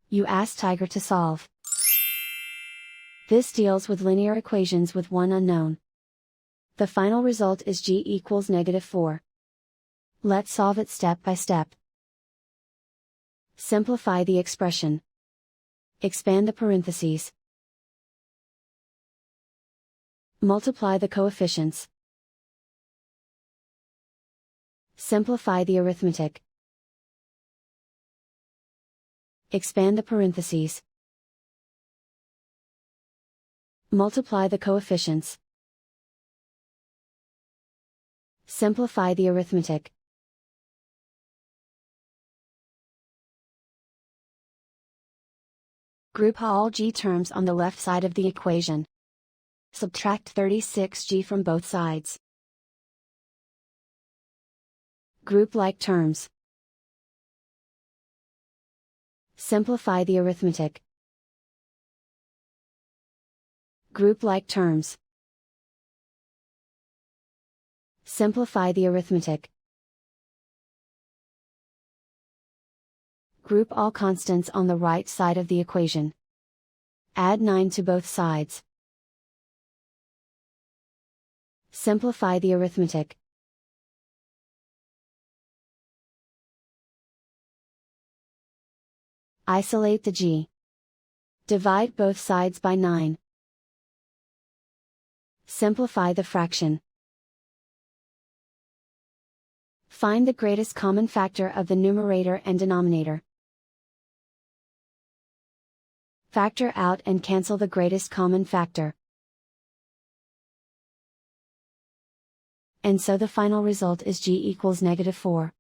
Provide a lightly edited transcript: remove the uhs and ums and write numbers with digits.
You ask Tiger to solve. This deals with linear equations with one unknown. The final result is g equals -4. Let's solve it step by step. Simplify the expression. Expand the parentheses. Multiply the coefficients. Simplify the arithmetic. Expand the parentheses. Multiply the coefficients. Simplify the arithmetic. Group all g terms on the left side of the equation. Subtract 36g from both sides. Group like terms. Simplify the arithmetic. Group like terms. Simplify the arithmetic. Group all constants on the right side of the equation. Add 9 to both sides. Simplify the arithmetic. Isolate the g. Divide both sides by 9. Simplify the fraction. Find the greatest common factor of the numerator and denominator. Factor out and cancel the greatest common factor. And so the final result is g equals -4.